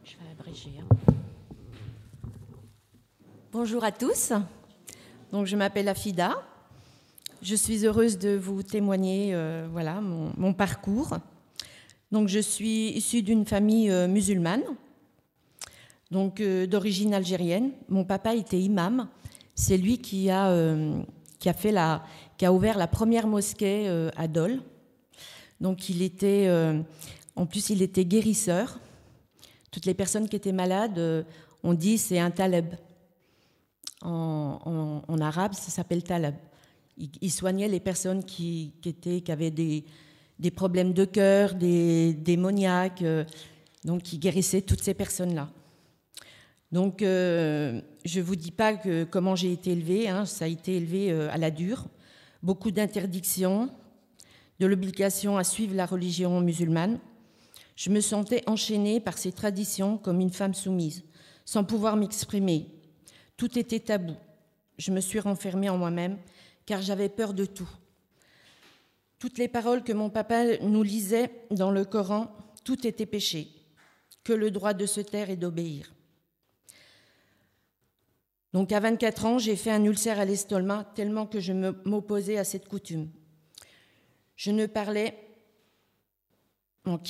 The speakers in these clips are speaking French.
Je vais abréger. Bonjour à tous. Donc, je m'appelle Afida. Je suis heureuse de vous témoigner mon parcours. Donc, je suis issue d'une famille musulmane, donc d'origine algérienne. Mon papa était imam. C'est lui qui a ouvert la première mosquée à Dole. Donc, il était guérisseur. Toutes les personnes qui étaient malades, on dit c'est un taleb. En arabe, ça s'appelle taleb. Il soignait les personnes qui avaient des problèmes de cœur, des démoniaques. Donc, il guérissait toutes ces personnes-là. Donc, je ne vous dis pas comment j'ai été élevée. Ça a été élevé à la dure. Beaucoup d'interdictions, de l'obligation à suivre la religion musulmane. Je me sentais enchaînée par ces traditions comme une femme soumise, sans pouvoir m'exprimer. Tout était tabou. Je me suis renfermée en moi-même, car j'avais peur de tout. Toutes les paroles que mon papa nous lisait dans le Coran, tout était péché, que le droit de se taire et d'obéir. Donc à 24 ans, j'ai fait un ulcère à l'estomac, tellement que je m'opposais à cette coutume. Qui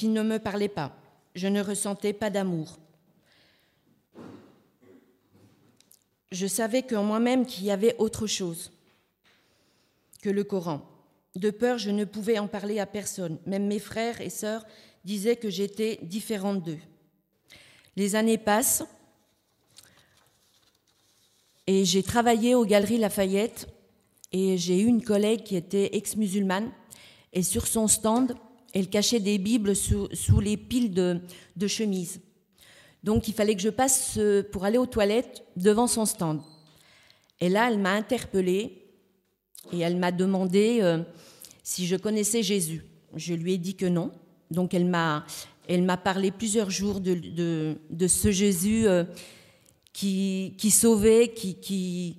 ne me parlait pas. Je ne ressentais pas d'amour. Je savais qu'en moi-même qu'il y avait autre chose que le Coran. De peur, je ne pouvais en parler à personne. Même mes frères et sœurs disaient que j'étais différente d'eux. Les années passent et j'ai travaillé aux Galeries Lafayette et j'ai eu une collègue qui était ex-musulmane et sur son stand, elle cachait des Bibles sous les piles de chemises. Donc, il fallait que je passe pour aller aux toilettes devant son stand. Et là, elle m'a interpellée et elle m'a demandé si je connaissais Jésus. Je lui ai dit que non. Donc, elle m'a parlé plusieurs jours de ce Jésus qui sauvait, qui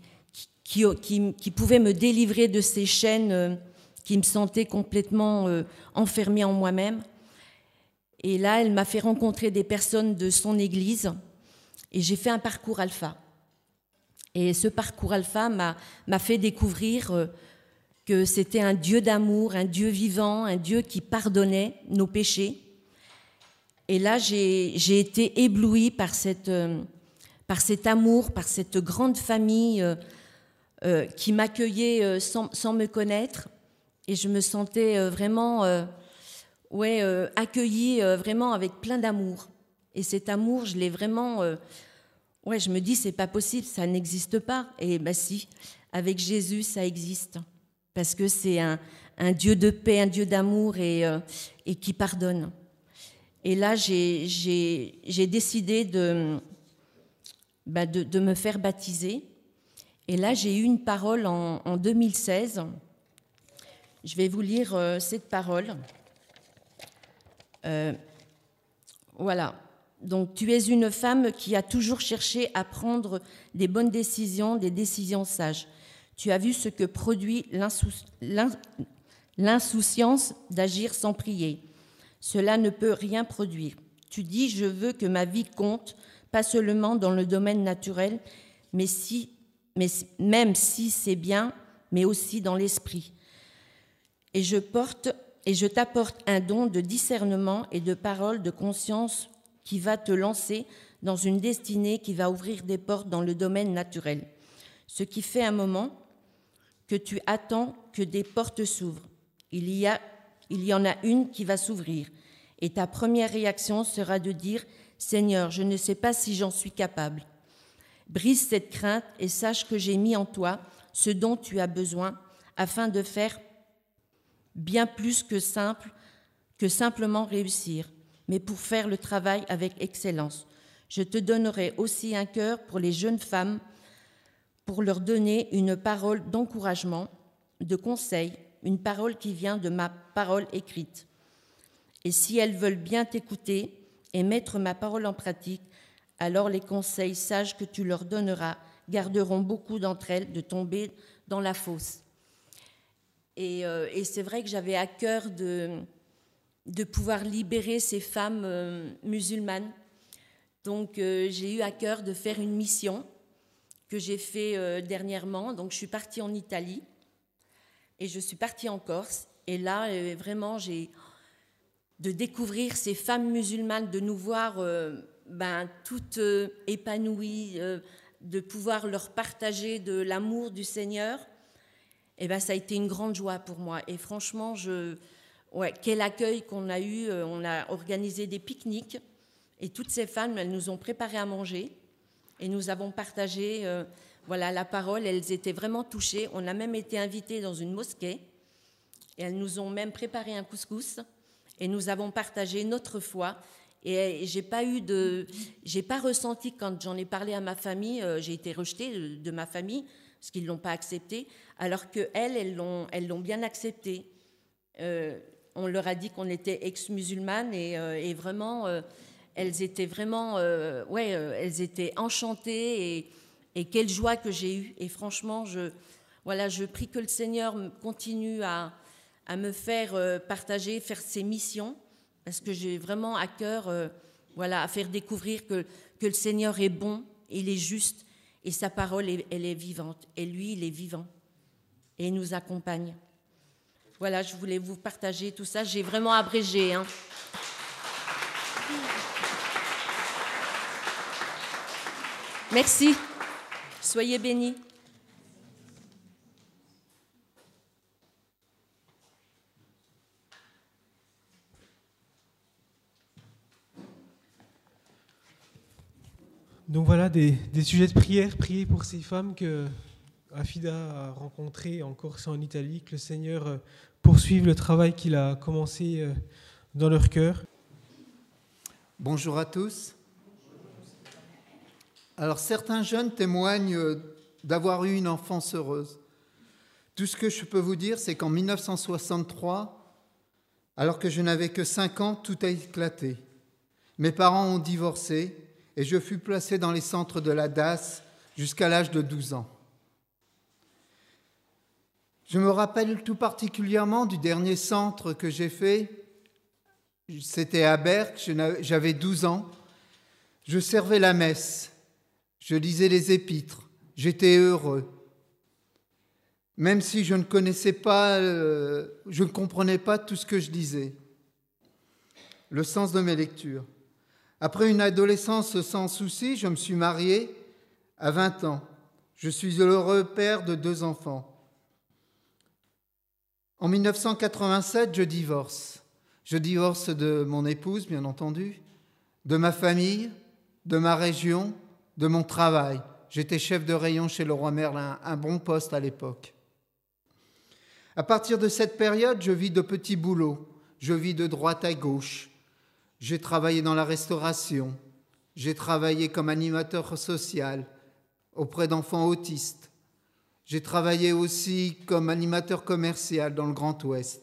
pouvait me délivrer de ces chaînes qui me sentaient complètement enfermée en moi-même. Et là, elle m'a fait rencontrer des personnes de son église et j'ai fait un parcours alpha. Et ce parcours alpha m'a fait découvrir que c'était un Dieu d'amour, un Dieu vivant, un Dieu qui pardonnait nos péchés. Et là, j'ai été éblouie par cet amour, par cette grande famille qui m'accueillait sans me connaître. Et je me sentais vraiment accueillie vraiment avec plein d'amour. Et cet amour, je l'ai vraiment... je me dis, c'est pas possible, ça n'existe pas. Et si, avec Jésus, ça existe. Parce que c'est un Dieu de paix, un Dieu d'amour et qui pardonne. Et là, j'ai décidé de me faire baptiser. Et là, j'ai eu une parole en 2016. Je vais vous lire cette parole. Voilà. Donc, tu es une femme qui a toujours cherché à prendre des bonnes décisions, des décisions sages. Tu as vu ce que produit l'insouciance d'agir sans prier. Cela ne peut rien produire. Tu dis, je veux que ma vie compte, pas seulement dans le domaine naturel, même si c'est bien, mais aussi dans l'esprit. Et je t'apporte un don de discernement et de parole de conscience qui va te lancer dans une destinée qui va ouvrir des portes dans le domaine naturel. Ce qui fait un moment que tu attends que des portes s'ouvrent. Il y en a une qui va s'ouvrir. Et ta première réaction sera de dire « Seigneur, je ne sais pas si j'en suis capable. » Brise cette crainte et sache que j'ai mis en toi ce dont tu as besoin afin de faire bien plus que simplement réussir, mais pour faire le travail avec excellence. Je te donnerai aussi un cœur pour les jeunes femmes, pour leur donner une parole d'encouragement, de conseil, une parole qui vient de ma parole écrite. Et si elles veulent bien t'écouter et mettre ma parole en pratique, alors les conseils sages que tu leur donneras garderont beaucoup d'entre elles de tomber dans la fosse. Et c'est vrai que j'avais à cœur de pouvoir libérer ces femmes musulmanes Donc, j'ai eu à cœur de faire une mission que j'ai fait dernièrement. Donc, je suis partie en Italie et je suis partie en Corse. Et là, vraiment, j'ai de découvrir ces femmes musulmanes, de nous voir toutes épanouies, de pouvoir leur partager de l'amour du Seigneur. Et ça a été une grande joie pour moi. Et franchement, quel accueil qu'on a eu. On a organisé des pique-niques. Et toutes ces femmes, elles nous ont préparé à manger et nous avons partagé la parole. Elles étaient vraiment touchées. On a même été invités dans une mosquée et elles nous ont même préparé un couscous et nous avons partagé notre foi. Et j'ai pas ressenti, quand j'en ai parlé à ma famille, j'ai été rejetée de ma famille parce qu'ils l'ont pas accepté, alors que elles l'ont bien accepté. On leur a dit qu'on était ex-musulmanes et vraiment. Elles étaient vraiment, elles étaient enchantées et quelle joie que j'ai eue. Et franchement, je prie que le Seigneur continue à me faire partager, faire ses missions, parce que j'ai vraiment à cœur, à faire découvrir que le Seigneur est bon, il est juste, et sa parole, elle est vivante. Et lui, il est vivant, et il nous accompagne. Voilà, je voulais vous partager tout ça. J'ai vraiment abrégé, hein. Merci. Soyez bénis. Donc voilà des sujets de prière, prier pour ces femmes que Afida a rencontrées en Corse et en Italie, que le Seigneur poursuive le travail qu'il a commencé dans leur cœur. Bonjour à tous. Alors certains jeunes témoignent d'avoir eu une enfance heureuse. Tout ce que je peux vous dire, c'est qu'en 1963, alors que je n'avais que 5 ans, tout a éclaté. Mes parents ont divorcé et je fus placé dans les centres de la DAS jusqu'à l'âge de 12 ans. Je me rappelle tout particulièrement du dernier centre que j'ai fait. C'était à Berck, j'avais 12 ans. Je servais la messe, je lisais les épîtres, j'étais heureux. Même si je ne connaissais pas, je ne comprenais pas tout ce que je lisais, le sens de mes lectures. Après une adolescence sans souci, je me suis marié à 20 ans. Je suis l'heureux père de 2 enfants. En 1987, je divorce. Je divorce de mon épouse, bien entendu, de ma famille, de ma région, de mon travail. J'étais chef de rayon chez Leroy Merlin, un bon poste à l'époque. À partir de cette période, je vis de petits boulots. Je vis de droite à gauche. J'ai travaillé dans la restauration. J'ai travaillé comme animateur social auprès d'enfants autistes. J'ai travaillé aussi comme animateur commercial dans le Grand Ouest.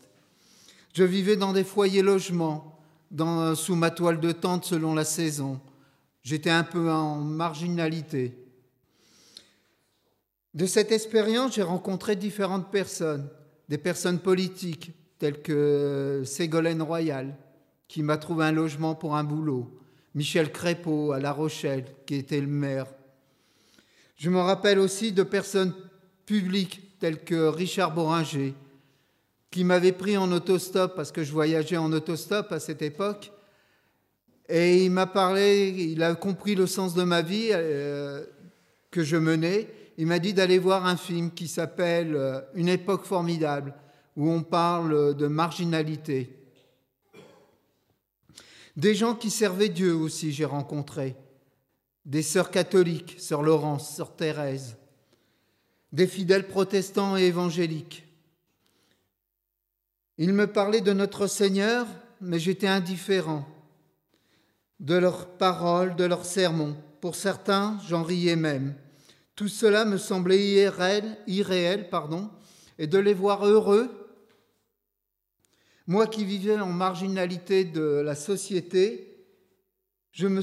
Je vivais dans des foyers logements, sous ma toile de tente selon la saison. J'étais un peu en marginalité. De cette expérience, j'ai rencontré différentes personnes, des personnes politiques telles que Ségolène Royal, qui m'a trouvé un logement pour un boulot, Michel Crépeau à La Rochelle, qui était le maire. Je me rappelle aussi de personnes publiques telles que Richard Boringer, qui m'avait pris en autostop, parce que je voyageais en autostop à cette époque, et il m'a parlé, il a compris le sens de ma vie que je menais. Il m'a dit d'aller voir un film qui s'appelle « Une époque formidable », où on parle de marginalité. Des gens qui servaient Dieu aussi, j'ai rencontré. Des sœurs catholiques, sœur Laurence, sœur Thérèse. Des fidèles protestants et évangéliques. Ils me parlaient de notre Seigneur, mais j'étais indifférent. De leurs paroles, de leurs sermons. Pour certains, j'en riais même. Tout cela me semblait irréel, et de les voir heureux, moi qui vivais en marginalité de la société, je me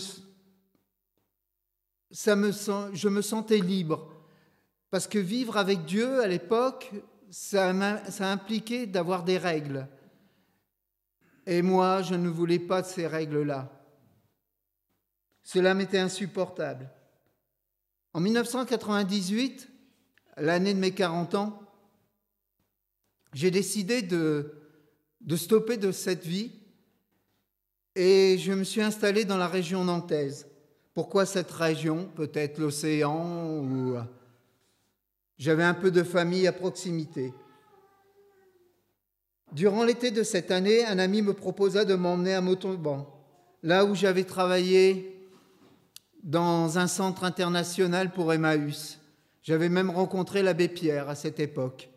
sentais libre. Parce que vivre avec Dieu, à l'époque, ça impliquait d'avoir des règles. Et moi, je ne voulais pas de ces règles-là. Cela m'était insupportable. En 1998, l'année de mes 40 ans, j'ai décidé de stopper de cette vie et je me suis installé dans la région nantaise. Pourquoi cette région? Peut-être l'océan ou... J'avais un peu de famille à proximité. Durant l'été de cette année, un ami me proposa de m'emmener à Montauban, là où j'avais travaillé dans un centre international pour Emmaüs. J'avais même rencontré l'abbé Pierre à cette époque.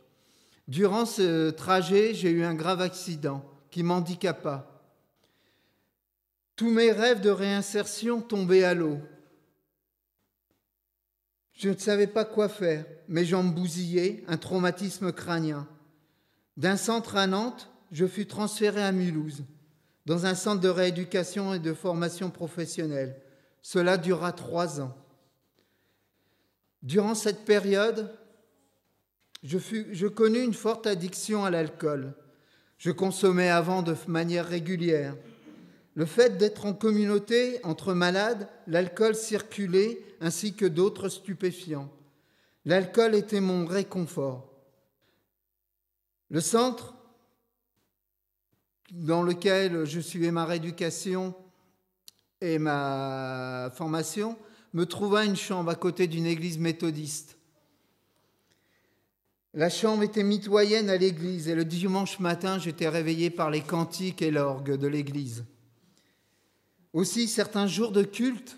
Durant ce trajet, j'ai eu un grave accident qui m'handicapa. Tous mes rêves de réinsertion tombaient à l'eau. Je ne savais pas quoi faire, mes jambes bousillaient, un traumatisme crânien. D'un centre à Nantes, je fus transféré à Mulhouse, dans un centre de rééducation et de formation professionnelle. Cela dura 3 ans. Durant cette période, je connus une forte addiction à l'alcool. Je consommais avant de manière régulière. Le fait d'être en communauté entre malades, l'alcool circulait ainsi que d'autres stupéfiants. L'alcool était mon réconfort. Le centre dans lequel je suivais ma rééducation et ma formation me trouva une chambre à côté d'une église méthodiste. La chambre était mitoyenne à l'église et le dimanche matin, j'étais réveillé par les cantiques et l'orgue de l'église. Aussi, certains jours de culte,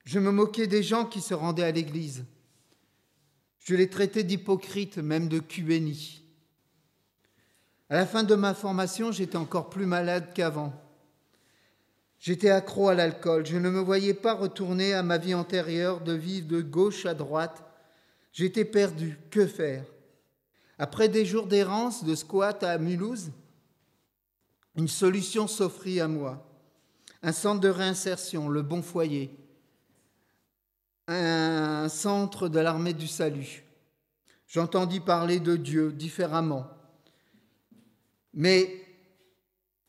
je me moquais des gens qui se rendaient à l'église. Je les traitais d'hypocrites, même de cubénis. À la fin de ma formation, j'étais encore plus malade qu'avant. J'étais accro à l'alcool. Je ne me voyais pas retourner à ma vie antérieure, de vivre de gauche à droite. J'étais perdu. Que faire? Après des jours d'errance, de squat à Mulhouse, une solution s'offrit à moi. Un centre de réinsertion, le Bon Foyer. Un centre de l'armée du salut. J'entendis parler de Dieu différemment. Mais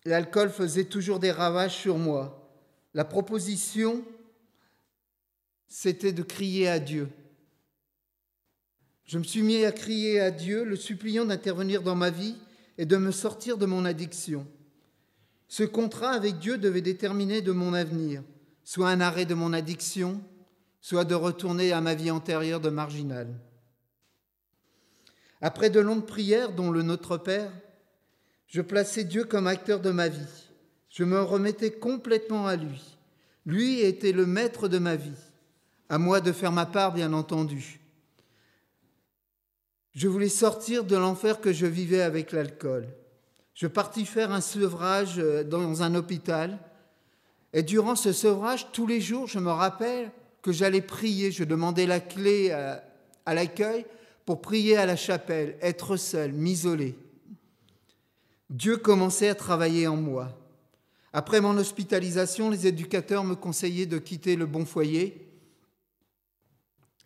l'alcool faisait toujours des ravages sur moi. La proposition, c'était de crier à Dieu. Je me suis mis à crier à Dieu, le suppliant d'intervenir dans ma vie et de me sortir de mon addiction. Ce contrat avec Dieu devait déterminer de mon avenir, soit un arrêt de mon addiction, soit de retourner à ma vie antérieure de marginal. Après de longues prières, dont le Notre Père, je plaçais Dieu comme acteur de ma vie. Je me remettais complètement à lui. Lui était le maître de ma vie. À moi de faire ma part, bien entendu. Je voulais sortir de l'enfer que je vivais avec l'alcool. Je partis faire un sevrage dans un hôpital. Et durant ce sevrage, tous les jours, je me rappelle que j'allais prier. Je demandais la clé à l'accueil pour prier à la chapelle, être seul, m'isoler. Dieu commençait à travailler en moi. Après mon hospitalisation, les éducateurs me conseillaient de quitter le Bon Foyer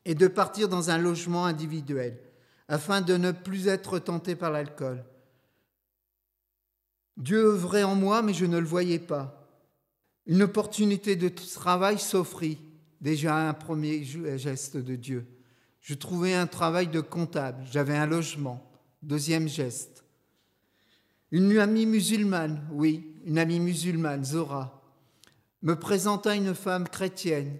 et de partir dans un logement individuel, afin de ne plus être tenté par l'alcool. Dieu œuvrait en moi, mais je ne le voyais pas. Une opportunité de travail s'offrit, déjà un premier geste de Dieu. Je trouvais un travail de comptable, j'avais un logement, deuxième geste. Une amie musulmane, oui, une amie musulmane, Zora, me présenta une femme chrétienne.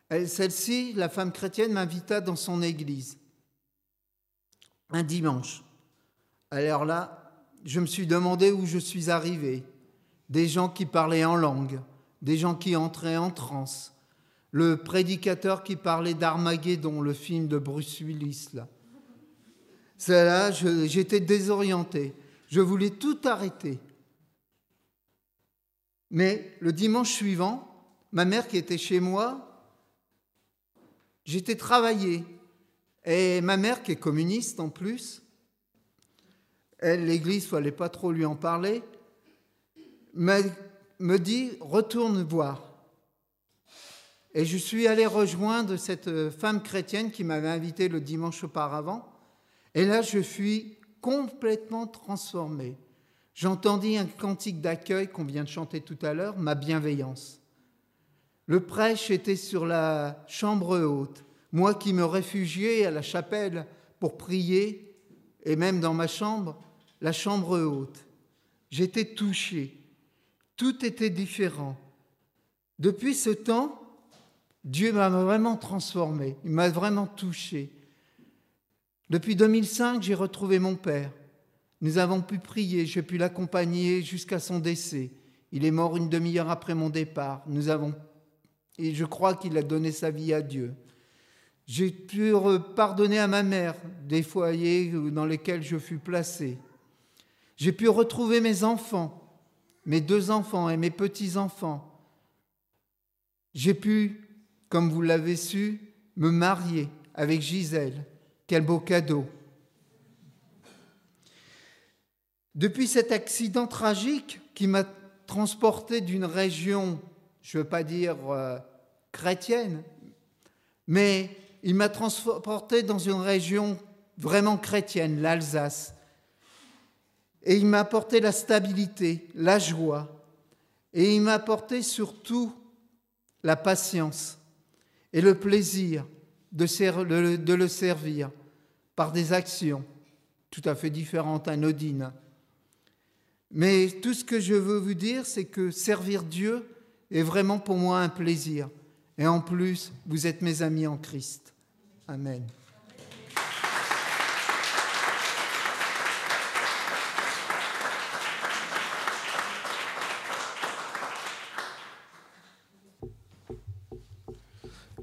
Celle-ci, la femme chrétienne, m'invita dans son église, un dimanche. Alors là, je me suis demandé où je suis arrivé. Des gens qui parlaient en langue, des gens qui entraient en transe, le prédicateur qui parlait d'Armageddon, le film de Bruce Willis, là. C'est là, j'étais désorienté. Je voulais tout arrêter. Mais le dimanche suivant, ma mère qui était chez moi, j'étais travaillé. Et ma mère, qui est communiste en plus, elle, l'église, il ne fallait pas trop lui en parler, me dit « retourne voir ». Et je suis allé rejoindre cette femme chrétienne qui m'avait invité le dimanche auparavant. Et là, je suis complètement transformé. J'entendis un cantique d'accueil qu'on vient de chanter tout à l'heure, ma bienveillance. Le prêche était sur la chambre haute. Moi qui me réfugiais à la chapelle pour prier, et même dans ma chambre, la chambre haute. J'étais touché. Tout était différent. Depuis ce temps, Dieu m'a vraiment transformé. Il m'a vraiment touché. Depuis 2005, j'ai retrouvé mon père. Nous avons pu prier. J'ai pu l'accompagner jusqu'à son décès. Il est mort une demi-heure après mon départ. Et je crois qu'il a donné sa vie à Dieu. J'ai pu pardonner à ma mère des foyers dans lesquels je fus placé. J'ai pu retrouver mes enfants, mes 2 enfants et mes petits-enfants. J'ai pu, comme vous l'avez su, me marier avec Gisèle. Quel beau cadeau! Depuis cet accident tragique qui m'a transporté d'une région, je ne veux pas dire chrétienne, mais il m'a transporté dans une région vraiment chrétienne, l'Alsace. Et il m'a apporté la stabilité, la joie. Et il m'a apporté surtout la patience et le plaisir de le servir par des actions tout à fait différentes, anodines. Mais tout ce que je veux vous dire, c'est que servir Dieu est vraiment pour moi un plaisir. Et en plus, vous êtes mes amis en Christ. Amen.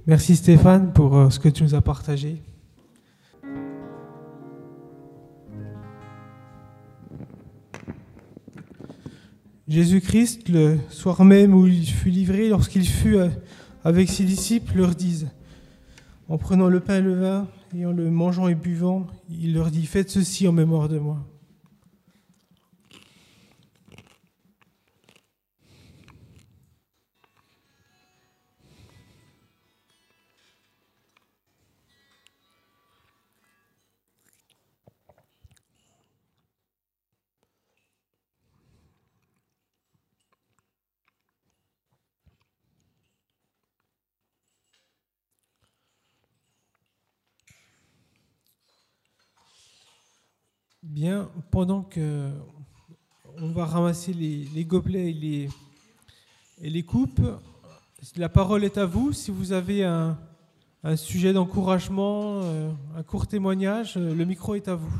Merci Stéphane pour ce que tu nous as partagé. Jésus-Christ, le soir même où il fut livré, lorsqu'il fut avec ses disciples, leur dit, en prenant le pain et le vin, et en le mangeant et buvant, il leur dit « Faites ceci en mémoire de moi ». Bien, pendant que on va ramasser les gobelets et les coupes, la parole est à vous. Si vous avez un sujet d'encouragement, un court témoignage, le micro est à vous.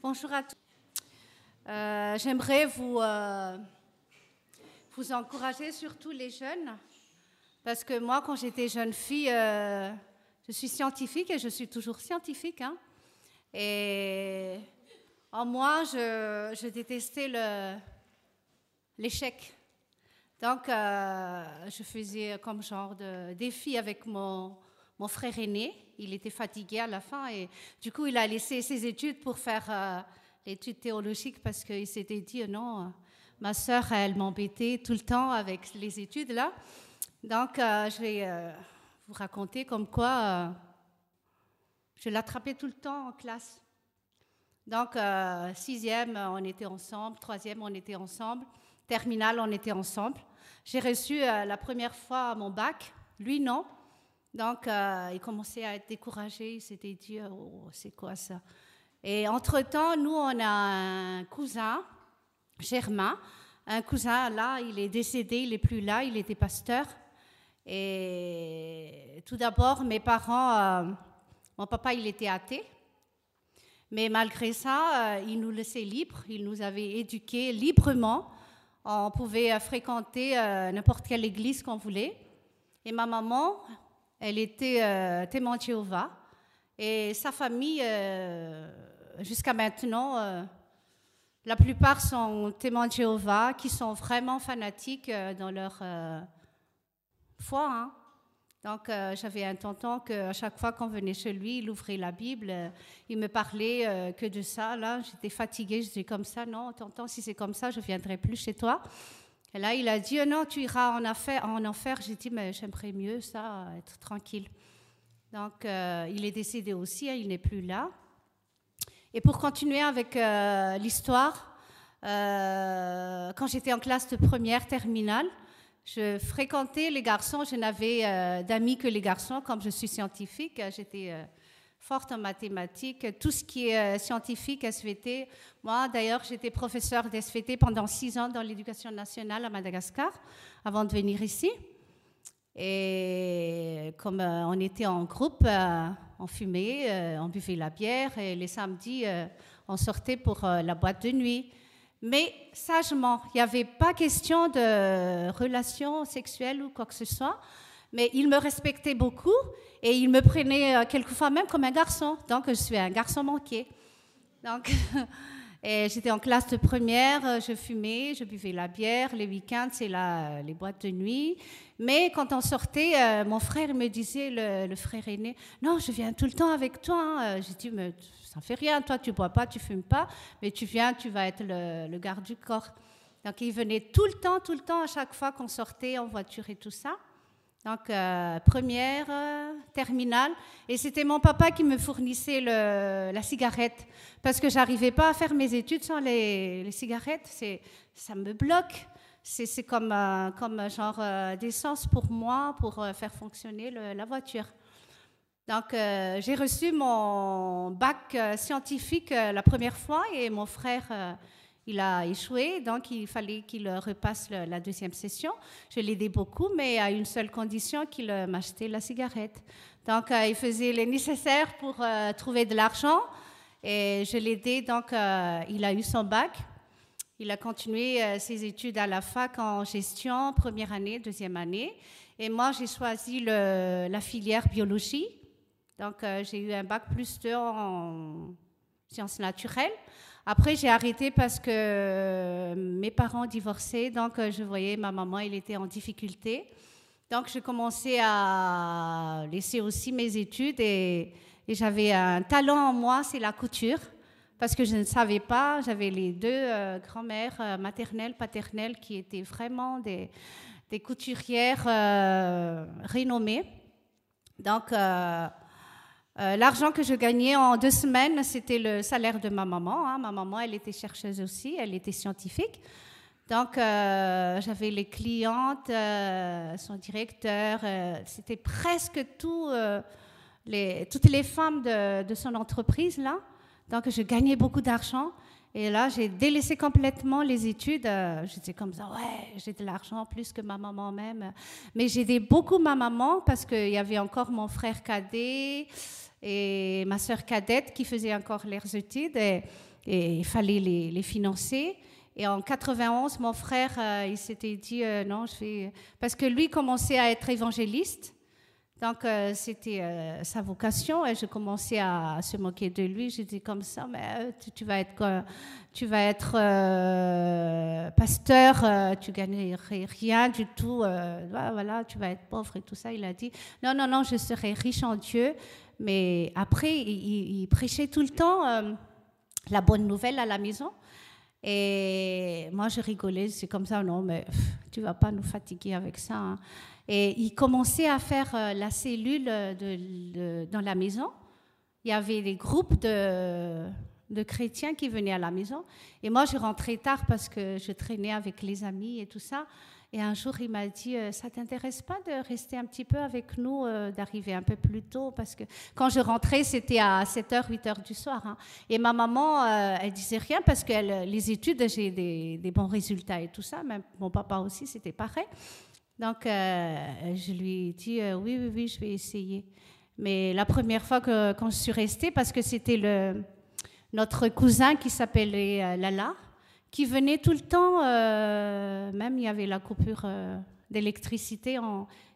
Bonjour à tous. J'aimerais vous encourager, surtout les jeunes, parce que moi, quand j'étais jeune fille, je suis scientifique et je suis toujours scientifique. Hein, et en moi, je détestais l'échec. Donc, je faisais comme genre de défi avec mon frère aîné. Il était fatigué à la fin et du coup, il a laissé ses études pour faire l'étude théologique parce qu'il s'était dit non, ma sœur, elle m'embêtait tout le temps avec les études là. Donc, je vais vous raconter comme quoi je l'attrapais tout le temps en classe. Donc, 6e, on était ensemble, 3e, on était ensemble, terminale, on était ensemble. J'ai reçu la première fois mon bac, lui non. Donc, il commençait à être découragé, il s'était dit « Oh, c'est quoi ça ?» Et entre-temps, nous, on a un cousin, Germain. Un cousin, là, il est décédé, il n'est plus là, il était pasteur. Et tout d'abord, mes parents, mon papa, il était athée. Mais malgré ça, il nous laissait libres, il nous avait éduqués librement. On pouvait fréquenter n'importe quelle église qu'on voulait. Et ma maman, elle était témoin de Jéhovah. Et sa famille, jusqu'à maintenant, la plupart sont témoins de Jéhovah, qui sont vraiment fanatiques dans leur foi. Hein. Donc, j'avais un tonton qu'à chaque fois qu'on venait chez lui, il ouvrait la Bible, il me parlait que de ça. Là, j'étais fatiguée, je disais comme ça, non, tonton, si c'est comme ça, je ne viendrai plus chez toi. Et là, il a dit, non, tu iras en enfer. J'ai dit, mais j'aimerais mieux ça, être tranquille. Donc, il est décédé aussi, hein, il n'est plus là. Et pour continuer avec l'histoire, quand j'étais en classe de première, terminale, je fréquentais les garçons. Je n'avais d'amis que les garçons. Comme je suis scientifique, j'étais forte en mathématiques. Tout ce qui est scientifique, SVT. Moi, d'ailleurs, j'étais professeure d'SVT pendant 6 ans dans l'éducation nationale à Madagascar, avant de venir ici. Et comme on était en groupe, on fumait, on buvait la bière. Et les samedis, on sortait pour la boîte de nuit. Mais sagement, il n'y avait pas question de relations sexuelles ou quoi que ce soit. Mais il me respectait beaucoup et il me prenait quelquefois même comme un garçon. Donc, je suis un garçon manqué. Donc, et j'étais en classe de première, je fumais, je buvais la bière. Les week-ends, c'est les boîtes de nuit. Mais quand on sortait, mon frère me disait, le frère aîné, « Non, je viens tout le temps avec toi. Hein. » J'ai dit, « Mais ça ne fait rien, toi, tu ne bois pas, tu ne fumes pas, mais tu viens, tu vas être le garde du corps. » Donc, il venait tout le temps, à chaque fois qu'on sortait en voiture et tout ça. Donc, première, terminale. Et c'était mon papa qui me fournissait la cigarette. Parce que je n'arrivais pas à faire mes études sans les cigarettes. Ça me bloque. C'est comme genre d'essence pour moi, pour faire fonctionner la voiture. Donc, j'ai reçu mon bac scientifique la première fois et mon frère... il a échoué, donc il fallait qu'il repasse la deuxième session. Je l'aidais beaucoup, mais à une seule condition, qu'il m'achetait la cigarette. Donc, il faisait le nécessaire pour trouver de l'argent et je l'aidais. Donc, il a eu son bac. Il a continué ses études à la fac en gestion, première année, deuxième année. Et moi, j'ai choisi la filière biologie. Donc, j'ai eu un bac +2 en sciences naturelles. Après, j'ai arrêté parce que mes parents divorçaient, donc je voyais ma maman, elle était en difficulté. Donc, je commençais à laisser aussi mes études et j'avais un talent en moi, c'est la couture, parce que je ne savais pas, j'avais les 2 grand-mères maternelles, paternelles, qui étaient vraiment des couturières renommées. Donc, l'argent que je gagnais en 2 semaines, c'était le salaire de ma maman. Hein. Ma maman, elle était chercheuse aussi, elle était scientifique. Donc, j'avais les clientes, son directeur, c'était presque toutes les femmes de son entreprise, là. Donc, je gagnais beaucoup d'argent. Et là, j'ai délaissé complètement les études. J'étais comme ça, ouais, j'ai de l'argent plus que ma maman même. Mais j'aidais beaucoup ma maman parce qu'il y avait encore mon frère cadet et ma sœur cadette qui faisaient encore leurs études et il fallait les financer. Et en 91, mon frère, il s'était dit non, je vais... Parce que lui commençait à être évangéliste. Donc, c'était sa vocation et je commençais à se moquer de lui. J'étais comme ça, mais tu vas être pasteur, tu gagnerais rien du tout, voilà, tu vas être pauvre et tout ça. Il a dit, non, je serai riche en Dieu. Mais après, il prêchait tout le temps la bonne nouvelle à la maison. Et moi, je rigolais, c'est comme ça, non, mais tu ne vas pas nous fatiguer avec ça. Hein. Et il commençait à faire la cellule dans la maison. Il y avait des groupes de chrétiens qui venaient à la maison. Et moi, je rentrais tard parce que je traînais avec les amis et tout ça. Et un jour, il m'a dit, ça ne t'intéresse pas de rester un petit peu avec nous, d'arriver un peu plus tôt? Parce que quand je rentrais, c'était à 7h, 8h du soir. Hein. Et ma maman, elle ne disait rien parce que les études, j'ai des bons résultats et tout ça. Même mon papa aussi, c'était pareil. Donc, je lui ai dit, oui, je vais essayer. Mais la première fois quand je suis restée, parce que c'était notre cousin qui s'appelait Lala, qui venait tout le temps, même il y avait la coupure d'électricité,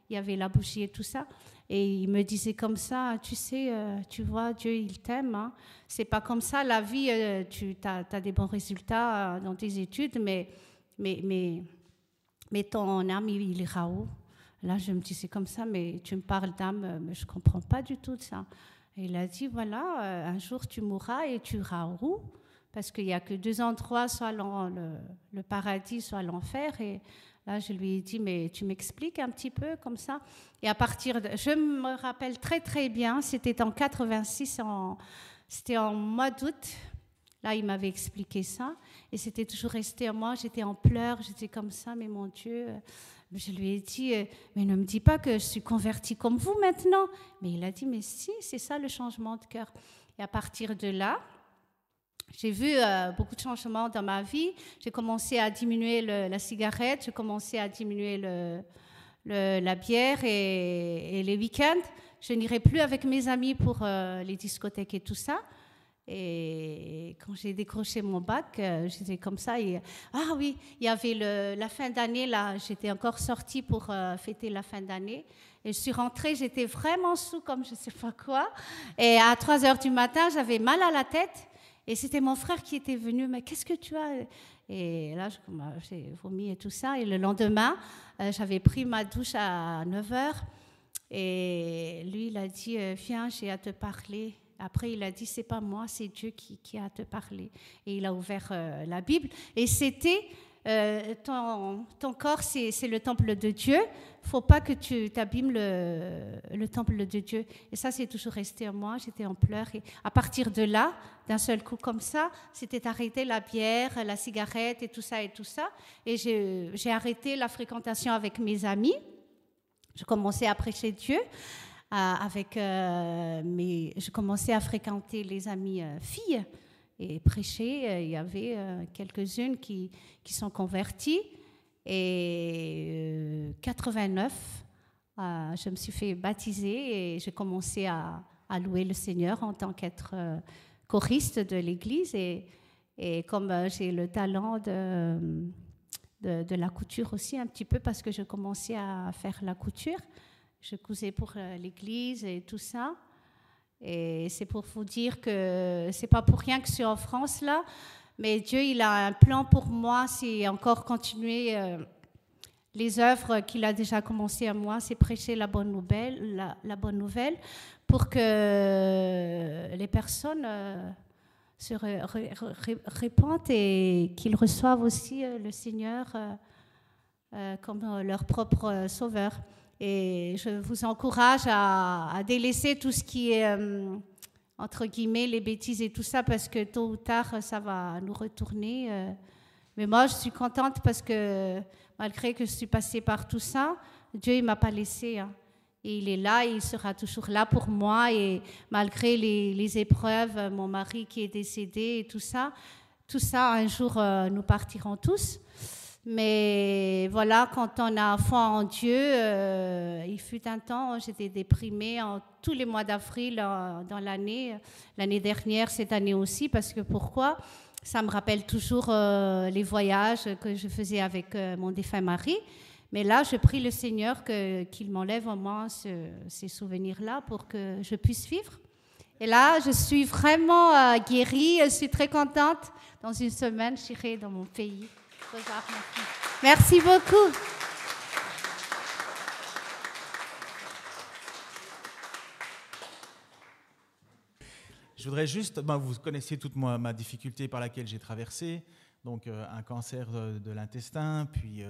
il y avait la bougie et tout ça, et il me disait comme ça, tu sais, tu vois, Dieu il t'aime, hein. C'est pas comme ça, la vie, tu as des bons résultats dans tes études, mais ton âme, il ira où? Là, je me disais comme ça, mais tu me parles d'âme, mais je comprends pas du tout de ça. Et il a dit, voilà, un jour tu mourras et tu iras où? parce qu'il n'y a que 2 endroits, soit le paradis, soit l'enfer. Et là, je lui ai dit, mais tu m'expliques un petit peu comme ça. Et à partir de... Je me rappelle très, très bien, c'était en 86, c'était en mois d'août. Là, il m'avait expliqué ça. Et c'était toujours resté en moi. J'étais en pleurs, j'étais comme ça, mais mon Dieu... Je lui ai dit, mais ne me dis pas que je suis convertie comme vous maintenant. Mais il a dit, mais si, c'est ça le changement de cœur. Et à partir de là, j'ai vu beaucoup de changements dans ma vie. J'ai commencé à diminuer la cigarette, j'ai commencé à diminuer la bière et les week-ends. Je n'irai plus avec mes amis pour les discothèques et tout ça. Et quand j'ai décroché mon bac, j'étais comme ça. Ah oui, il y avait la fin d'année, là, j'étais encore sortie pour fêter la fin d'année. Et je suis rentrée, j'étais vraiment sous comme je ne sais pas quoi. Et à 3 heures du matin, j'avais mal à la tête. Et c'était mon frère qui était venu, mais qu'est-ce que tu as? Et là, j'ai vomi et tout ça. Et le lendemain, j'avais pris ma douche à 9 heures. Et lui, il a dit, viens, j'ai à te parler. Après, il a dit, c'est pas moi, c'est Dieu qui a à te parler. Et il a ouvert la Bible. Et c'était, ton corps, c'est le temple de Dieu. Il ne faut pas que tu t'abîmes le temple de Dieu. Et ça, c'est toujours resté en moi. J'étais en pleurs. Et à partir de là, d'un seul coup comme ça, c'était arrêter la bière, la cigarette et tout ça et tout ça. Et j'ai arrêté la fréquentation avec mes amis. Je commençais à prêcher Dieu. Je commençais à fréquenter les amies filles et prêcher. Il y avait quelques-unes qui sont converties. Et 89, je me suis fait baptiser et j'ai commencé à louer le Seigneur en tant qu'être choriste de l'Église. Et comme j'ai le talent de la couture aussi un petit peu, parce que je commençais à faire la couture, je cousais pour l'église et tout ça. Et c'est pour vous dire que c'est pas pour rien que je suis en France là, mais Dieu, il a un plan pour moi, c'est encore continuer les œuvres qu'il a déjà commencées à moi, c'est prêcher la bonne nouvelle, la bonne nouvelle, pour que les personnes se répandent et qu'ils reçoivent aussi le Seigneur comme leur propre sauveur. Et je vous encourage à délaisser tout ce qui est, entre guillemets, les bêtises et tout ça, parce que tôt ou tard, ça va nous retourner. Mais moi, je suis contente parce que, malgré que je suis passée par tout ça, Dieu, il ne m'a pas laissée. Hein. Et il est là, et il sera toujours là pour moi. Et malgré les épreuves, mon mari qui est décédé et tout ça, un jour, nous partirons tous. Mais voilà, quand on a foi en Dieu, il fut un temps, j'étais déprimée tous les mois d'avril dans l'année dernière, cette année aussi, parce que pourquoi? Ça me rappelle toujours les voyages que je faisais avec mon défunt mari. Mais là, je prie le Seigneur qu'il m'enlève en moi ces souvenirs-là pour que je puisse vivre. Et là, je suis vraiment guérie, je suis très contente. Dans une semaine, j'irai dans mon pays. Merci beaucoup. Je voudrais juste, vous connaissez toute ma difficulté par laquelle j'ai traversé, donc un cancer de l'intestin, puis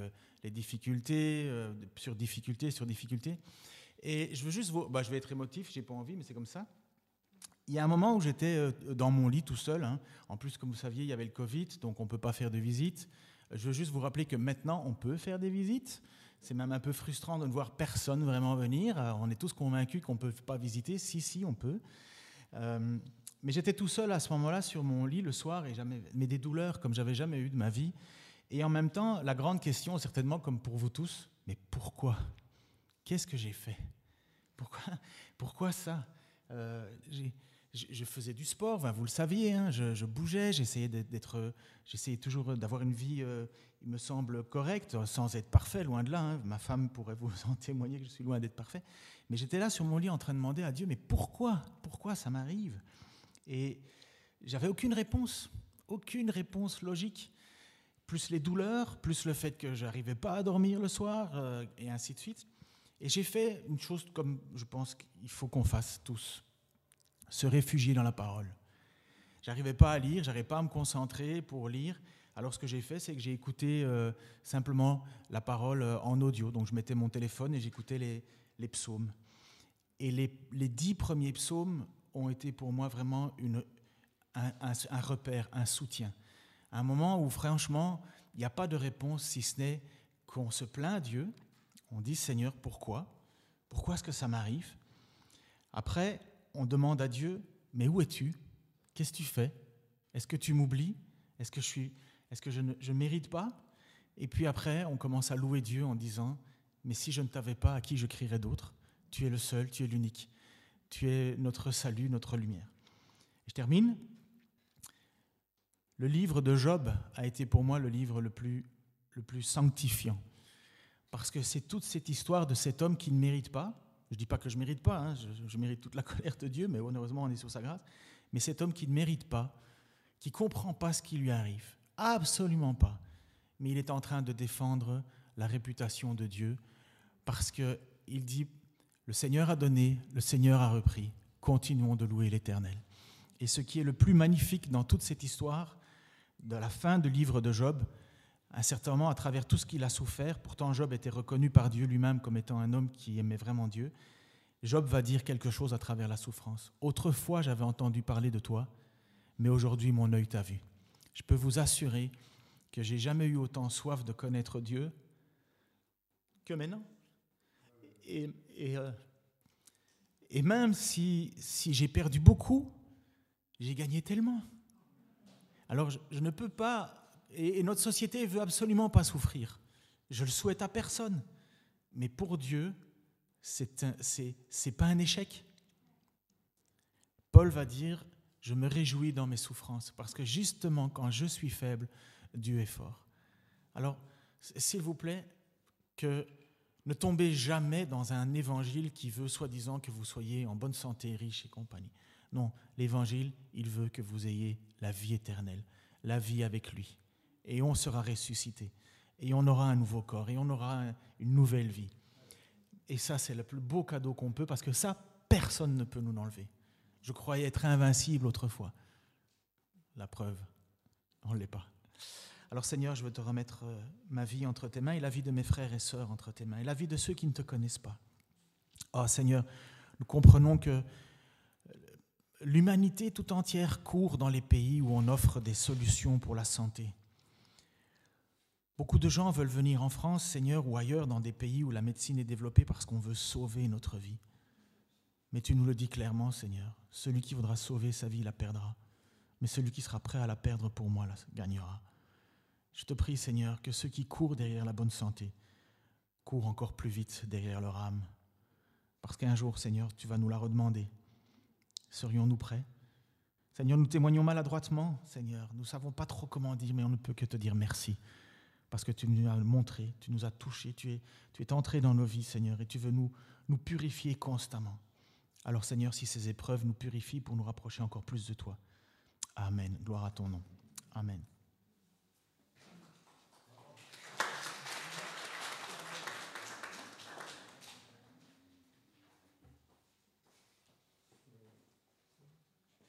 les difficultés, sur difficultés. Et je veux juste je vais être émotif, j'ai pas envie, mais c'est comme ça. Il y a un moment où j'étais dans mon lit tout seul. Hein. En plus, comme vous saviez, il y avait le Covid, donc on ne peut pas faire de visite. Je veux juste vous rappeler que maintenant, on peut faire des visites. C'est même un peu frustrant de ne voir personne vraiment venir. On est tous convaincus qu'on ne peut pas visiter. Si, on peut. Mais j'étais tout seul à ce moment-là sur mon lit le soir, mais des douleurs comme j'avais jamais eu de ma vie. Et en même temps, la grande question, certainement comme pour vous tous, mais pourquoi? Qu'est-ce que j'ai fait? Pourquoi ça? Je faisais du sport, vous le saviez, hein, je bougeais, j'essayais toujours d'avoir une vie, il me semble, correcte, sans être parfait, loin de là. Hein. Ma femme pourrait vous en témoigner que je suis loin d'être parfait. Mais j'étais là sur mon lit en train de demander à Dieu, mais pourquoi ça m'arrive? Et j'avais aucune réponse logique. Plus les douleurs, plus le fait que je n'arrivais pas à dormir le soir, et ainsi de suite. Et j'ai fait une chose comme je pense qu'il faut qu'on fasse tous. Se réfugier dans la parole. J'arrivais pas à lire, j'arrivais pas à me concentrer pour lire. Alors ce que j'ai fait, c'est que j'ai écouté simplement la parole en audio. Donc je mettais mon téléphone et j'écoutais les psaumes. Et les 10 premiers psaumes ont été pour moi vraiment un repère, un soutien. Un moment où franchement, il n'y a pas de réponse si ce n'est qu'on se plaint à Dieu. On dit « Seigneur, pourquoi ? Pourquoi est-ce que ça m'arrive ?» Après, on demande à Dieu « Mais où es-tu ? Qu'est-ce que tu fais ? Est-ce que tu m'oublies ? Est-ce que je ne mérite pas ?» Et puis après, on commence à louer Dieu en disant « Mais si je ne t'avais pas, à qui je crierais d'autre ? Tu es le seul, tu es l'unique. Tu es notre salut, notre lumière. » Je termine. Le livre de Job a été pour moi le livre le plus sanctifiant. Parce que c'est toute cette histoire de cet homme qui ne mérite pas. Je ne dis pas que je ne mérite pas, hein, je mérite toute la colère de Dieu, mais heureusement on est sous sa grâce. Mais cet homme qui ne mérite pas, qui ne comprend pas ce qui lui arrive, absolument pas. Mais il est en train de défendre la réputation de Dieu parce qu'il dit « Le Seigneur a donné, le Seigneur a repris, continuons de louer l'Éternel. » Et ce qui est le plus magnifique dans toute cette histoire, de la fin du livre de Job, à un certain moment, à travers tout ce qu'il a souffert, pourtant Job était reconnu par Dieu lui-même comme étant un homme qui aimait vraiment Dieu, Job va dire quelque chose à travers la souffrance. « Autrefois, j'avais entendu parler de toi, mais aujourd'hui, mon œil t'a vu. » Je peux vous assurer que j'ai jamais eu autant soif de connaître Dieu que maintenant. Et même si j'ai perdu beaucoup, j'ai gagné tellement. Alors je ne peux pas, et notre société ne veut absolument pas souffrir. Je le souhaite à personne. Mais pour Dieu, c'est pas un échec. Paul va dire, je me réjouis dans mes souffrances, parce que justement, quand je suis faible, Dieu est fort. Alors, s'il vous plaît, que ne tombez jamais dans un évangile qui veut, soi-disant, que vous soyez en bonne santé, riche et compagnie. Non, l'évangile, il veut que vous ayez la vie éternelle, la vie avec lui. Et on sera ressuscité. Et on aura un nouveau corps. Et on aura une nouvelle vie. Et ça, c'est le plus beau cadeau qu'on peut, parce que ça, personne ne peut nous l'enlever. Je croyais être invincible autrefois. La preuve, on ne l'est pas. Alors Seigneur, je veux te remettre ma vie entre tes mains et la vie de mes frères et sœurs entre tes mains et la vie de ceux qui ne te connaissent pas. Oh Seigneur, nous comprenons que l'humanité tout entière court dans les pays où on offre des solutions pour la santé. Beaucoup de gens veulent venir en France, Seigneur, ou ailleurs dans des pays où la médecine est développée parce qu'on veut sauver notre vie. Mais tu nous le dis clairement, Seigneur, celui qui voudra sauver sa vie la perdra, mais celui qui sera prêt à la perdre pour moi la gagnera. Je te prie, Seigneur, que ceux qui courent derrière la bonne santé courent encore plus vite derrière leur âme. Parce qu'un jour, Seigneur, tu vas nous la redemander. Serions-nous prêts ? Seigneur, nous témoignons maladroitement, Seigneur. Nous ne savons pas trop comment dire, mais on ne peut que te dire merci. Parce que tu nous as montré, tu nous as touchés, tu es entré dans nos vies, Seigneur, et tu veux nous purifier constamment. Alors, Seigneur, si ces épreuves nous purifient pour nous rapprocher encore plus de toi. Amen. Gloire à ton nom. Amen.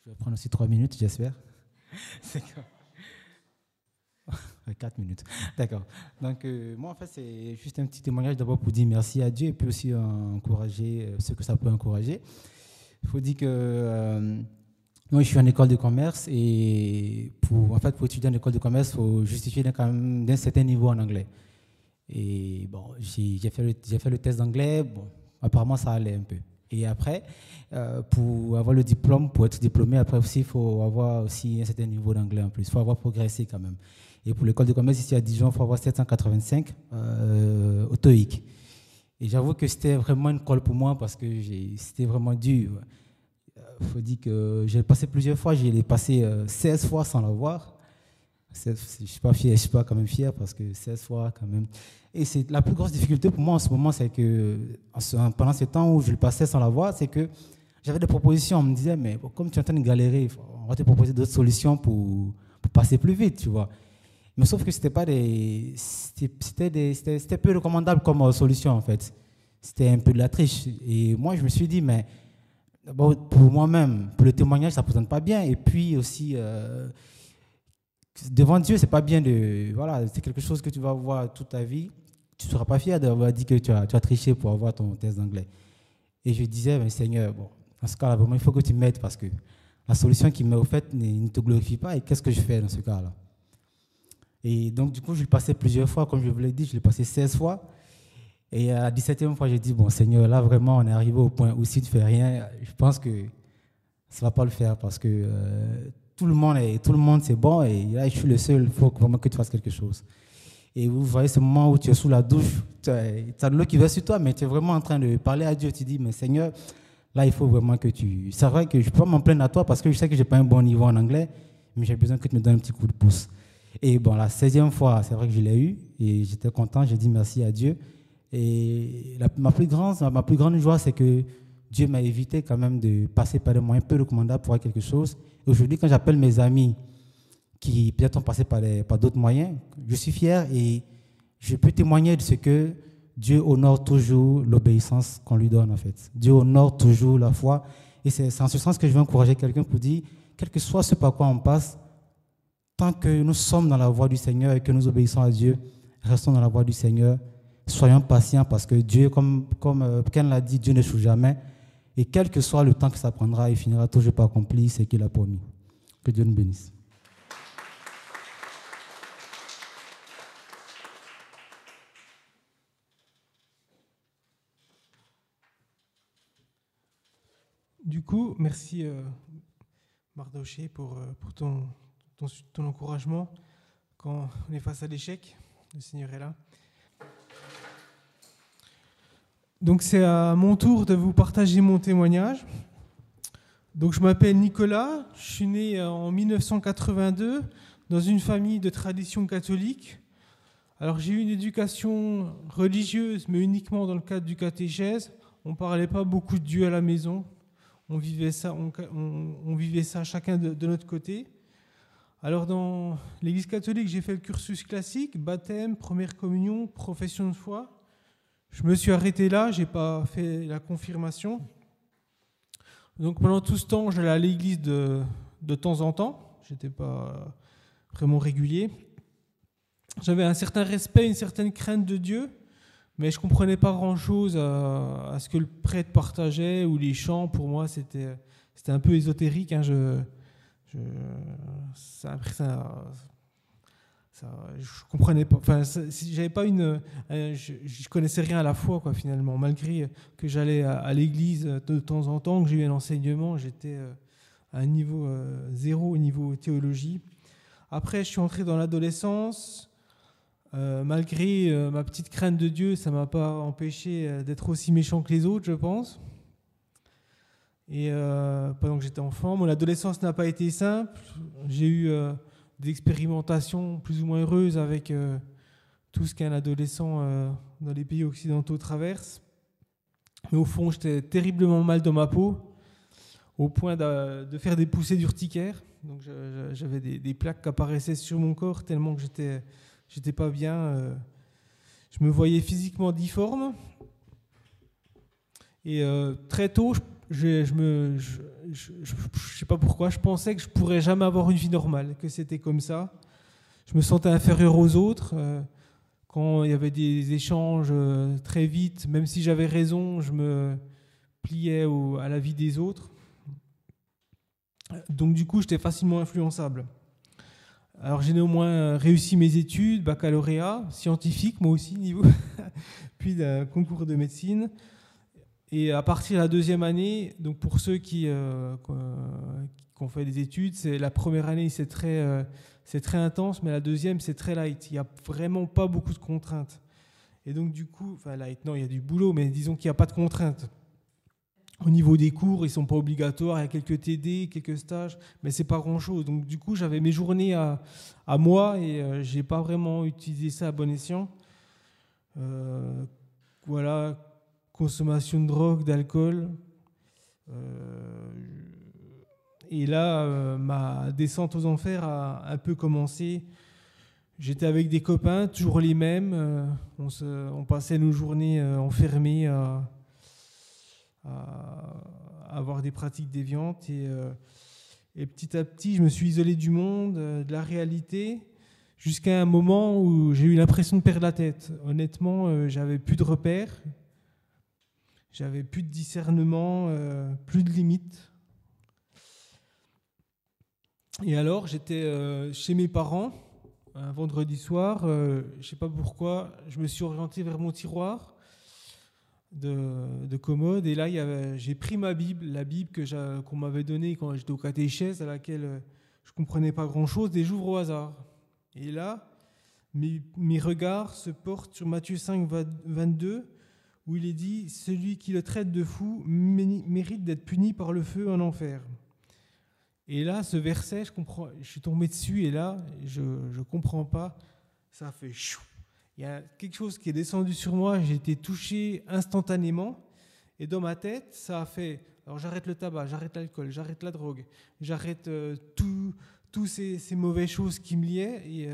Je vais prendre aussi 3 minutes, j'espère. C'est 4 minutes. D'accord. Donc, moi, en fait, c'est juste un petit témoignage d'abord pour dire merci à Dieu et puis aussi encourager ce que ça peut encourager. Il faut dire que moi, je suis en école de commerce et pour étudier en école de commerce, il faut justifier d'un certain niveau en anglais. Et bon, j'ai fait le test d'anglais. Bon, apparemment, ça allait un peu. Et après, pour avoir le diplôme, pour être diplômé, après aussi, il faut avoir aussi un certain niveau d'anglais en plus. Il faut avoir progressé quand même. Et pour l'école de commerce ici à Dijon, il faut avoir 785 au TOEIC. Et j'avoue que c'était vraiment une colle pour moi parce que c'était vraiment dur. Il faut dire que j'ai passé plusieurs fois, j'ai passé 16 fois sans l'avoir. Je ne suis pas fier, je suis pas quand même fier parce que 16 fois quand même. Et c'est la plus grosse difficulté pour moi en ce moment, c'est que pendant ce temps où je le passais sans l'avoir, c'est que j'avais des propositions. On me disait, mais comme tu es en train de galérer, on va te proposer d'autres solutions pour passer plus vite, tu vois. Mais sauf que c'était peu recommandable comme solution en fait. C'était un peu de la triche. Et moi, je me suis dit, mais bon, pour moi-même, pour le témoignage, ça ne présente pas bien. Et puis aussi, devant Dieu, c'est pas bien de... Voilà, c'est quelque chose que tu vas voir toute ta vie. Tu ne seras pas fier d'avoir dit que tu as triché pour avoir ton test d'anglais. Et je disais, ben, Seigneur, bon, dans ce cas-là, vraiment, il faut que tu m'aides parce que la solution qui m'est offerte ne te glorifie pas. Et qu'est-ce que je fais dans ce cas-là? Et donc, du coup, je l'ai passé plusieurs fois. Comme je vous l'ai dit, je l'ai passé 16 fois. Et à la 17e fois, j'ai dit, bon, Seigneur, là, vraiment, on est arrivé au point où si tu ne fais rien, je pense que ça ne va pas le faire parce que tout le monde, c'est bon. Et là, je suis le seul. Il faut vraiment que tu fasses quelque chose. Et vous voyez ce moment où tu es sous la douche, tu as de l'eau qui va sur toi, mais tu es vraiment en train de parler à Dieu. Tu dis, mais Seigneur, là, il faut vraiment que tu... C'est vrai que je ne peux pas m'en plaindre à toi parce que je sais que je n'ai pas un bon niveau en anglais, mais j'ai besoin que tu me donnes un petit coup de pouce. Et bon, la 16e fois, c'est vrai que je l'ai eu et j'étais content, j'ai dit merci à Dieu. Et ma plus grande joie, c'est que Dieu m'a évité quand même de passer par des moyens peu recommandables pour avoir quelque chose. Et aujourd'hui, quand j'appelle mes amis qui peut-être ont passé par d'autres moyens, je suis fier et je peux témoigner de ce que Dieu honore toujours l'obéissance qu'on lui donne en fait. Dieu honore toujours la foi et c'est en ce sens que je veux encourager quelqu'un pour dire, quel que soit ce par quoi on passe, tant que nous sommes dans la voie du Seigneur et que nous obéissons à Dieu, restons dans la voie du Seigneur, soyons patients parce que Dieu, comme Ken l'a dit, Dieu n'échoue jamais et quel que soit le temps que ça prendra, il finira toujours par accomplir ce qu'il a promis. Que Dieu nous bénisse. Du coup, merci Mardoché pour ton encouragement. Quand on est face à l'échec, le Seigneur est là. Donc c'est à mon tour de vous partager mon témoignage. Donc je m'appelle Nicolas, je suis né en 1982 dans une famille de tradition catholique. Alors j'ai eu une éducation religieuse, mais uniquement dans le cadre du catéchèse. On ne parlait pas beaucoup de Dieu à la maison. On vivait ça chacun de notre côté. Alors dans l'Église catholique, j'ai fait le cursus classique, baptême, première communion, profession de foi. Je me suis arrêté là, je n'ai pas fait la confirmation. Donc pendant tout ce temps, j'allais à l'église de temps en temps. Je n'étais pas vraiment régulier. J'avais un certain respect, une certaine crainte de Dieu, mais je ne comprenais pas grand-chose à ce que le prêtre partageait ou les chants. Pour moi, c'était un peu ésotérique. Hein. Je comprenais pas. Enfin, j'avais pas je connaissais rien à la foi, quoi, finalement. Malgré que j'allais à l'église de temps en temps, que j'ai eu un enseignement, j'étais à un niveau zéro au niveau théologie. Après, je suis entré dans l'adolescence. Malgré ma petite crainte de Dieu, ça m'a pas empêché d'être aussi méchant que les autres, je pense. Et pendant que j'étais enfant, mon adolescence n'a pas été simple. J'ai eu des expérimentations plus ou moins heureuses avec tout ce qu'un adolescent dans les pays occidentaux traverse. Mais au fond, j'étais terriblement mal dans ma peau, au point de faire des poussées d'urticaire. Donc j'avais des plaques qui apparaissaient sur mon corps tellement que j'étais pas bien. Je me voyais physiquement difforme. Et très tôt, je sais pas pourquoi, je pensais que je pourrais jamais avoir une vie normale, que c'était comme ça. Je me sentais inférieur aux autres. Quand il y avait des échanges très vite, même si j'avais raison, je me pliais à la vie des autres. Donc du coup, j'étais facilement influençable. Alors j'ai néanmoins réussi mes études, baccalauréat, scientifique, moi aussi, niveau, puis d'un concours de médecine. Et à partir de la deuxième année, donc pour ceux qui ont fait des études, la première année c'est très intense, mais la deuxième c'est très light. Il n'y a vraiment pas beaucoup de contraintes. Et donc du coup, enfin light, non, il y a du boulot, mais disons qu'il n'y a pas de contraintes. Au niveau des cours, ils ne sont pas obligatoires, il y a quelques TD, quelques stages, mais ce n'est pas grand-chose. Donc du coup, j'avais mes journées à moi et je n'ai pas vraiment utilisé ça à bon escient. Voilà, consommation de drogue, d'alcool. Et là, ma descente aux enfers a un peu commencé. J'étais avec des copains, toujours les mêmes. On passait nos journées enfermés à avoir des pratiques déviantes. Et petit à petit, je me suis isolé du monde, de la réalité, jusqu'à un moment où j'ai eu l'impression de perdre la tête. Honnêtement, j'avais plus de repères, j'avais plus de discernement, plus de limites. Et alors, j'étais chez mes parents, un vendredi soir, je ne sais pas pourquoi, je me suis orienté vers mon tiroir de commode, et là, j'ai pris ma Bible, la Bible qu'on m'avait donnée quand j'étais au catéchèse, à laquelle je ne comprenais pas grand-chose, et j'ouvre au hasard. Et là, mes regards se portent sur Matthieu 5, 22, où il est dit « Celui qui le traite de fou mérite d'être puni par le feu en enfer ». Et là, ce verset, je suis tombé dessus, et là, je ne comprends pas, ça fait chou. Il y a quelque chose qui est descendu sur moi, j'ai été touché instantanément, et dans ma tête, ça a fait, alors j'arrête le tabac, j'arrête l'alcool, j'arrête la drogue, j'arrête toutes ces mauvaises choses qui me liaient, et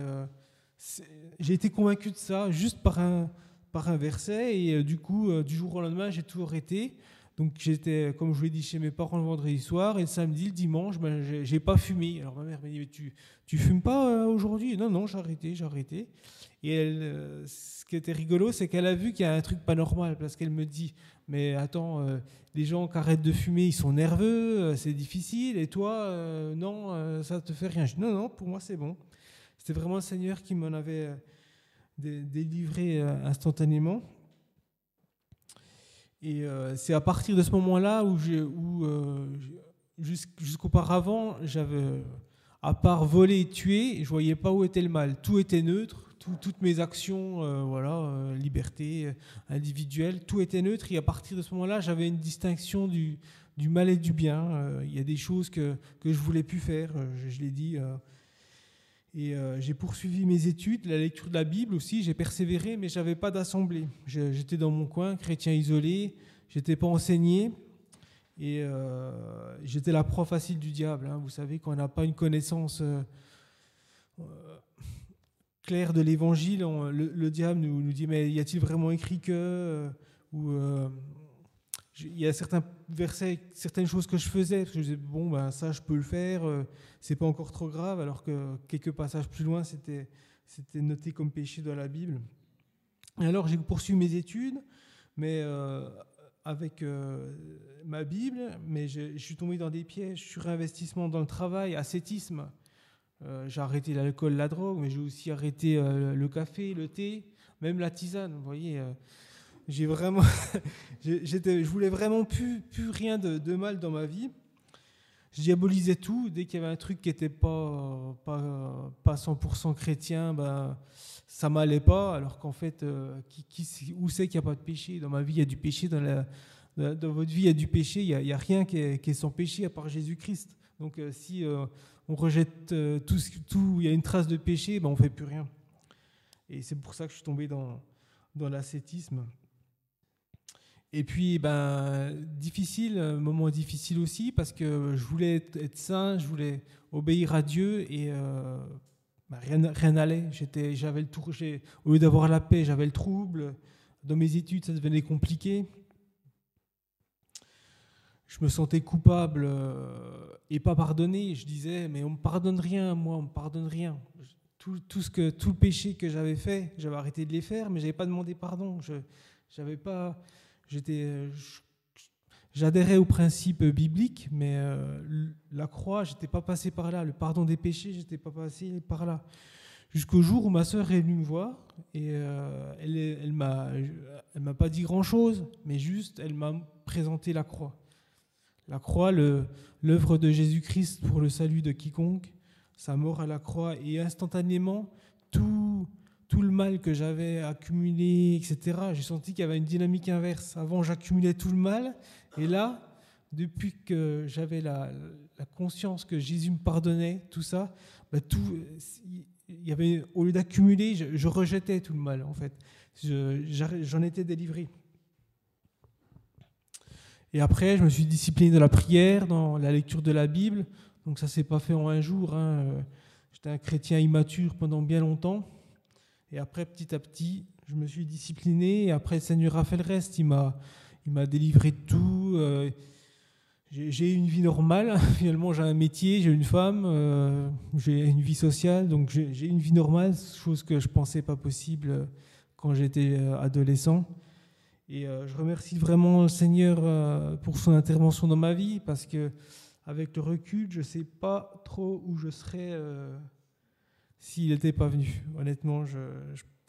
j'ai été convaincu de ça juste par un verset, et du coup, du jour au lendemain, j'ai tout arrêté. Donc j'étais, comme je vous l'ai dit, chez mes parents le vendredi soir, et le samedi, le dimanche, j'ai pas fumé. Alors ma mère m'a dit, mais tu fumes pas aujourd'hui ? Non, j'ai arrêté. Et ce qui était rigolo, c'est qu'elle a vu qu'il y a un truc pas normal, parce qu'elle me dit, mais attends, les gens qui arrêtent de fumer, ils sont nerveux, c'est difficile, et toi, non, ça te fait rien. Je dis, non, pour moi c'est bon. C'était vraiment le Seigneur qui m'en avait délivré instantanément. Et c'est à partir de ce moment-là où jusqu'auparavant, j'avais, à part voler et tuer, je ne voyais pas où était le mal. Tout était neutre, toutes mes actions, liberté individuelle, tout était neutre. Et à partir de ce moment-là, j'avais une distinction du mal et du bien. Il y a des choses que je ne voulais plus faire, je l'ai dit. Et j'ai poursuivi mes études, la lecture de la Bible aussi, j'ai persévéré, mais je n'avais pas d'assemblée. J'étais dans mon coin, chrétien isolé, je n'étais pas enseigné, et j'étais la proie facile du diable. Hein. Vous savez, quand on n'a pas une connaissance claire de l'Évangile, le diable nous dit, mais y a-t-il vraiment écrit que il y a certains versets, certaines choses que je faisais, parce que je disais, ça je peux le faire, c'est pas encore trop grave, alors que quelques passages plus loin, c'était noté comme péché dans la Bible. Et alors j'ai poursuivi mes études, mais avec ma Bible, mais je suis tombé dans des pièges, surinvestissement dans le travail, ascétisme. J'ai arrêté l'alcool, la drogue, mais j'ai aussi arrêté le café, le thé, même la tisane, vous voyez. Je voulais vraiment plus rien de mal dans ma vie. Je diabolisais tout. Dès qu'il y avait un truc qui n'était pas 100% chrétien, ça m'allait pas. Alors qu'en fait, où c'est qu'il n'y a pas de péché ? Dans ma vie, il y a du péché. Dans votre vie, il y a du péché. Il n'y a rien qui est sans péché à part Jésus-Christ. Donc si on rejette tout, il y a une trace de péché, on ne fait plus rien. Et c'est pour ça que je suis tombé dans l'ascétisme. Et puis, moment difficile aussi, parce que je voulais être saint, je voulais obéir à Dieu, et rien n'allait. J'avais au lieu d'avoir la paix, j'avais le trouble. Dans mes études, ça devenait compliqué. Je me sentais coupable et pas pardonné. Je disais, mais on me pardonne rien, moi, on me pardonne rien. Tout le péché que j'avais fait, j'avais arrêté de les faire, mais j'avais pas demandé pardon. J'adhérais aux principes bibliques, mais la croix, j'étais pas passé par là. Le pardon des péchés, j'étais pas passé par là. Jusqu'au jour où ma sœur est venue me voir, et elle m'a pas dit grand-chose, mais juste, elle m'a présenté la croix. La croix, l'œuvre de Jésus-Christ pour le salut de quiconque, sa mort à la croix, et instantanément, tout le mal que j'avais accumulé, etc., j'ai senti qu'il y avait une dynamique inverse. Avant, j'accumulais tout le mal, et là, depuis que j'avais la conscience que Jésus me pardonnait, tout ça, il y avait, au lieu d'accumuler, je rejetais tout le mal, en fait. J'en étais délivré. Et après, je me suis discipliné dans la prière, dans la lecture de la Bible. Donc ça ne s'est pas fait en un jour. Hein. J'étais un chrétien immature pendant bien longtemps. Et après, petit à petit, je me suis discipliné. Et après, le Seigneur a fait le reste. Il m'a délivré de tout. j'ai une vie normale. Finalement, j'ai un métier, j'ai une femme, j'ai une vie sociale, donc j'ai une vie normale, chose que je ne pensais pas possible quand j'étais adolescent. Et je remercie vraiment le Seigneur pour son intervention dans ma vie, parce qu'avec le recul, je ne sais pas trop où je serais s'il n'était pas venu. Honnêtement,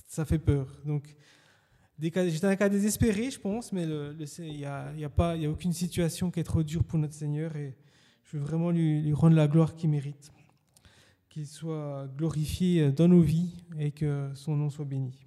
ça fait peur. Donc, j'étais un cas désespéré, je pense, mais il n'y a aucune situation qui est trop dure pour notre Seigneur, et je veux vraiment lui rendre la gloire qu'il mérite. Qu'il soit glorifié dans nos vies et que son nom soit béni.